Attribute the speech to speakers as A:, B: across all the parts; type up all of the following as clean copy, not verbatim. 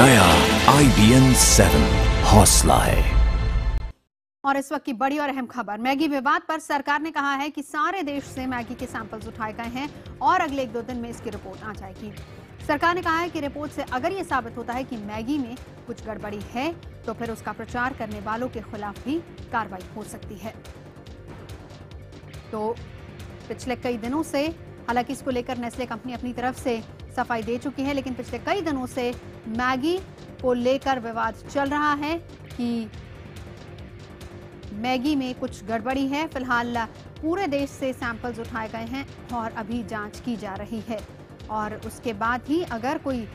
A: नया IBN 7 हौसला है।
B: और इस वक्त की बड़ी और अहम खबर, मैगी विवाद पर सरकार ने कहा है कि सारे देश से मैगी के सैंपल्स उठाए गए हैं और अगले 1-2 दिन में इसकी रिपोर्ट आ जाएगी। सरकार ने कहा है कि रिपोर्ट से अगर ये साबित होता है कि मैगी में कुछ गड़बड़ी है तो फिर उसका प्रचार करने वालों के खिलाफ भी कार्रवाई हो सकती है। तो पिछले कई दिनों से, हालांकि इसको लेकर नेस्ले कंपनी अपनी तरफ से सफाई दे चुकी है, लेकिन पिछले कई दिनों से मैगी को लेकर विवाद चल रहा है कि मैगी में कुछ गड़बड़ी है। फिलहाल पूरे देश से सैंपल्स उठाए गए हैं और अभी जांच की जा रही है और उसके बाद ही अगर कोई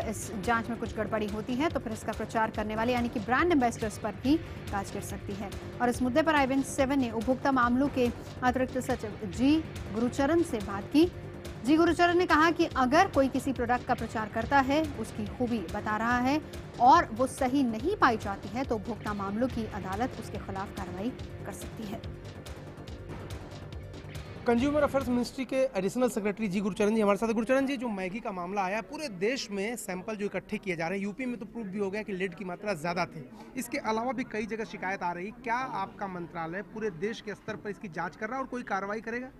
B: इस जांच में कुछ गड़बड़ी होती है तो फिर इसका प्रचार करने वाले यानी कि ब्रांड एम्बेसडर्स पर भी गाज गिर सकती है। और इस मुद्दे पर IBN 7 ने उपभोक्ता मामलों के अतिरिक्त सचिव जी गुरुचरण से बात की। जी गुरुचरण ने कहा कि अगर कोई किसी प्रोडक्ट का प्रचार करता है, उसकी खूबी बता रहा है और वो सही नहीं पाई जाती है तो उपभोक्ता मामलों की अदालत उसके खिलाफ कार्रवाई कर सकती है।
C: कंज्यूमर अफेयर्स मिनिस्ट्री के एडिशनल सेक्रेटरी जी गुरुचरण जी हमारे साथ। गुरुचरण जी, जो मैगी का मामला आया, पूरे देश में सैंपल जो इकट्ठे किए जा रहे हैं, यूपी में तो प्रूव भी हो गया कि लेड की मात्रा ज़्यादा थी, इसके अलावा भी कई जगह शिकायत आ रही, क्या आपका मंत्रालय पूरे देश के स्तर पर इसकी जाँच कर रहा है और कोई कार्रवाई करेगा?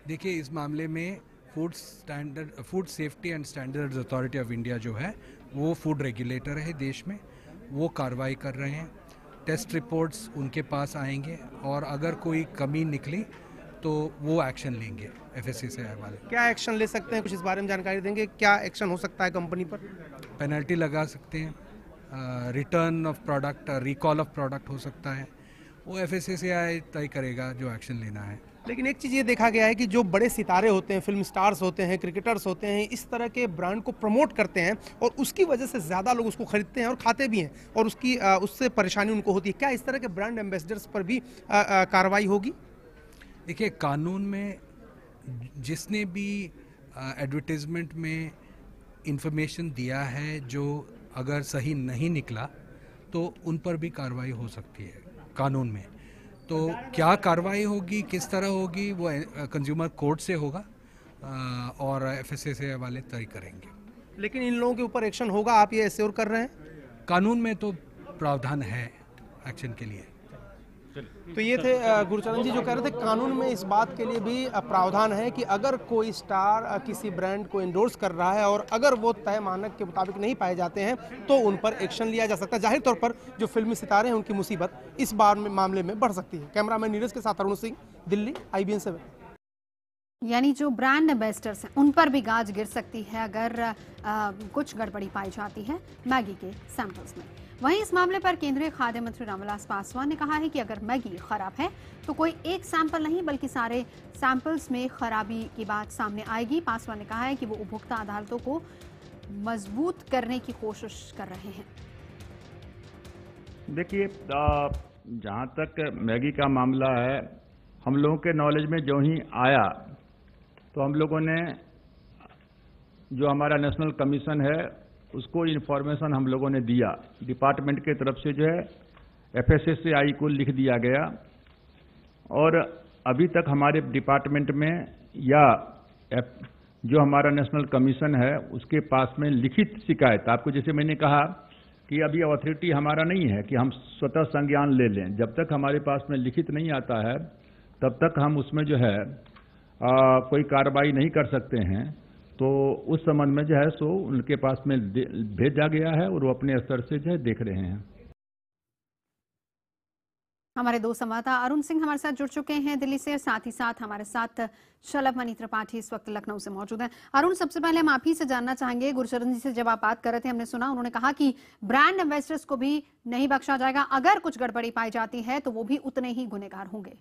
D: देखिए, इस मामले में food safety and standards authority of India जो है वो फूड रेगुलेटर है देश में, वो कार्रवाई कर रहे हैं। टेस्ट रिपोर्ट्स उनके पास आएंगे और अगर कोई कमी निकली तो वो एक्शन लेंगे FSSAI वाले।
C: क्या एक्शन ले सकते हैं, कुछ इस बारे में जानकारी देंगे? क्या एक्शन हो सकता है कंपनी पर?
D: पेनल्टी लगा सकते हैं, return of product, recall of product हो सकता है, वो FSSAI तय करेगा जो एक्शन लेना है।
C: लेकिन एक चीज़ ये देखा गया है कि जो बड़े सितारे होते हैं, फिल्म स्टार्स होते हैं, क्रिकेटर्स होते हैं, इस तरह के ब्रांड को प्रमोट करते हैं और उसकी वजह से ज़्यादा लोग उसको खरीदते हैं और खाते भी हैं और उससे परेशानी उनको होती है। क्या इस तरह के ब्रांड एम्बेसडर्स पर भी कार्रवाई होगी?
D: देखिए, कानून में जिसने भी एडवर्टाइजमेंट में इंफॉर्मेशन दिया है जो अगर सही नहीं निकला तो उन पर भी कार्रवाई हो सकती है कानून में। तो क्या कार्रवाई होगी, किस तरह होगी, वो कंज्यूमर कोर्ट से होगा और FSSAI वाले तय करेंगे।
C: लेकिन इन लोगों के ऊपर एक्शन होगा, आप ये एश्योर कर रहे हैं?
D: कानून में तो प्रावधान है एक्शन के लिए।
C: तो ये थे गुरुचरण जी जो कह रहे थे कानून में इस बात के लिए भी प्रावधान है कि अगर कोई स्टार किसी ब्रांड को एंडोर्स कर रहा है और अगर वो तय मानक के मुताबिक नहीं पाए जाते हैं तो उन पर एक्शन लिया जा सकता है। जाहिर तौर पर जो फिल्मी सितारे हैं उनकी मुसीबत इस बार में मामले में बढ़ सकती है। कैमरामैन नीरज के साथ अरुण सिंह, दिल्ली, IBN 7।
B: यानी जो ब्रांड एम्बेसडर्स हैं उन पर भी गाज गिर सकती है अगर कुछ गड़बड़ी पाई जाती है मैगी के सैंपल्स में। वहीं इस मामले पर केंद्रीय खाद्य मंत्री रामविलास पासवान ने कहा है कि अगर मैगी खराब है तो कोई एक सैंपल नहीं बल्कि सारे सैंपल्स में खराबी की बात सामने आएगी। पासवान ने कहा है कि वो उपभोक्ता अदालतों को मजबूत करने की कोशिश कर रहे हैं।
E: देखिए, जहाँ तक मैगी का मामला है, हम लोगों के नॉलेज में जो ही आया तो हम लोगों ने, जो हमारा नेशनल कमीशन है, उसको इन्फॉर्मेशन हम लोगों ने दिया। डिपार्टमेंट के तरफ से जो है FSSAI को लिख दिया गया और अभी तक हमारे डिपार्टमेंट में या जो हमारा नेशनल कमीशन है उसके पास में लिखित शिकायत, आपको जैसे मैंने कहा कि अभी अथॉरिटी हमारा नहीं है कि हम स्वतः संज्ञान ले लें। जब तक हमारे पास में लिखित नहीं आता है तब तक हम उसमें जो है कोई कार्रवाई नहीं कर सकते हैं। तो उस संबंध में जो है सो उनके पास में भेजा गया है और वो अपने स्तर से जो है देख रहे हैं।
B: हमारे दो संवाददाता अरुण सिंह हमारे साथ जुड़ चुके हैं दिल्ली से, साथ ही साथ हमारे साथ शलभ त्रिपाठी इस वक्त लखनऊ से मौजूद हैं। अरुण, सबसे पहले हम आप ही से जानना चाहेंगे, गुरुचरण जी से जब आप बात कर रहे थे हमने सुना उन्होंने कहा कि ब्रांड एम्बेसडर्स को भी नहीं बख्शा जाएगा, अगर कुछ गड़बड़ी पाई जाती है तो वो भी उतने ही गुनहगार होंगे।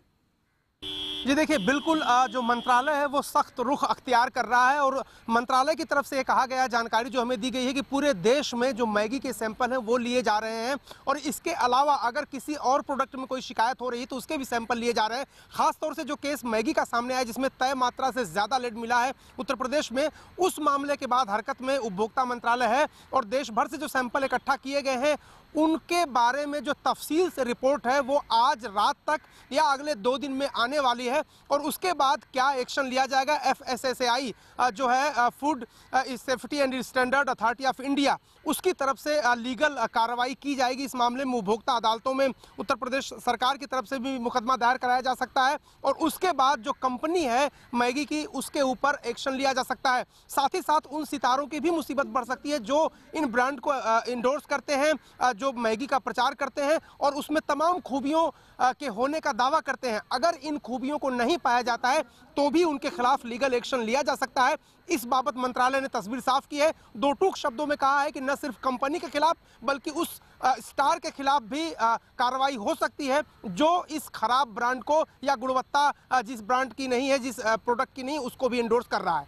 C: जी देखिए, बिल्कुल जो मंत्रालय है वो सख्त रुख अख्तियार कर रहा है और मंत्रालय की तरफ से ये कहा गया, जानकारी जो हमें दी गई है कि पूरे देश में जो मैगी के सैंपल हैं वो लिए जा रहे हैं और इसके अलावा अगर किसी और प्रोडक्ट में कोई शिकायत हो रही है तो उसके भी सैंपल लिए जा रहे हैं। खासतौर से जो केस मैगी का सामने आया जिसमें तय मात्रा से ज़्यादा लेड मिला है उत्तर प्रदेश में, उस मामले के बाद हरकत में उपभोक्ता मंत्रालय है और देश भर से जो सैंपल इकट्ठा किए गए हैं उनके बारे में जो तफसील से रिपोर्ट है वो आज रात तक या अगले 2 दिन में आने वाली है और उसके बाद क्या एक्शन लिया जाएगा। FSSAI जो है food safety and standard authority of India, उसकी तरफ से लीगल कार्रवाई की जाएगी इस मामले में। उपभोक्ता अदालतों में उत्तर प्रदेश सरकार की तरफ से भी मुकदमा दायर कराया जा सकता है और उसके बाद जो कंपनी है मैगी की उसके ऊपर एक्शन लिया जा सकता है। साथ ही साथ उन सितारों की भी मुसीबत बढ़ सकती है जो इन ब्रांड को इंडोर्स करते हैं, जो मैगी का प्रचार करते हैं और उसमें तमाम खूबियों के होने का दावा करते हैं। अगर इन खूबियों को नहीं पाया जाता है तो भी उनके खिलाफ लीगल एक्शन लिया जा सकता है। इस बाबत मंत्रालय ने तस्वीर साफ की है। 2 टूक शब्दों में कहा है कि न सिर्फ कंपनी के खिलाफ बल्कि उस स्टार के खिलाफ भी कार्रवाई हो सकती है जो इस खराब ब्रांड को या गुणवत्ता जिस ब्रांड की नहीं है, जिस प्रोडक्ट की नहीं, उसको भी इंडोर्स कर रहा है।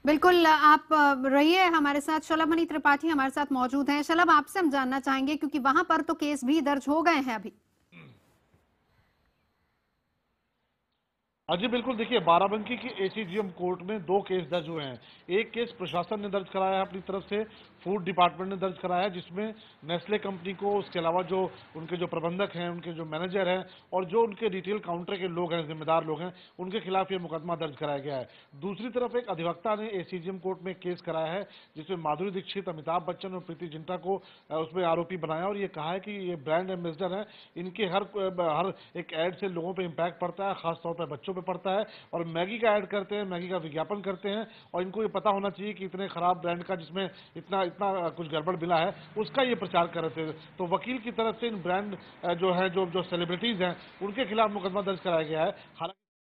B: बिल्कुल, आप रहिए हमारे साथ। शलभमणि त्रिपाठी हमारे साथ मौजूद हैं। शलभ, आपसे हम जानना चाहेंगे क्योंकि वहां पर तो केस भी दर्ज हो गए हैं अभी।
F: जी बिल्कुल, देखिए बाराबंकी की ACGM कोर्ट में 2 केस दर्ज हुए हैं। एक केस प्रशासन ने दर्ज कराया है अपनी तरफ से, फूड डिपार्टमेंट ने दर्ज कराया है, जिसमें नेस्ले कंपनी को, उसके अलावा जो उनके जो प्रबंधक हैं, उनके जो मैनेजर हैं और जो उनके रिटेल काउंटर के लोग हैं, जिम्मेदार लोग हैं, उनके खिलाफ ये मुकदमा दर्ज कराया गया है। दूसरी तरफ एक अधिवक्ता ने ACGM कोर्ट में केस कराया है जिसमें माधुरी दीक्षित, अमिताभ बच्चन और प्रीति जिंटा को उसमें आरोपी बनाया और ये कहा है कि ये ब्रांड एम्बेसडर है, इनके हर एक ऐड से लोगों पर इम्पैक्ट पड़ता है, खासतौर पर बच्चों पर पड़ता है और मैगी का ऐड करते हैं, मैगी का विज्ञापन करते हैं और इनको ये पता होना चाहिए कि इतने खराब ब्रांड का जिसमें इतना कुछ गड़बड़ मिला है उसका ये प्रचार कर रहे थे। तो वकील की तरफ से इन ब्रांड जो है जो सेलिब्रिटीज हैं उनके खिलाफ मुकदमा दर्ज कराया गया है। हालांकि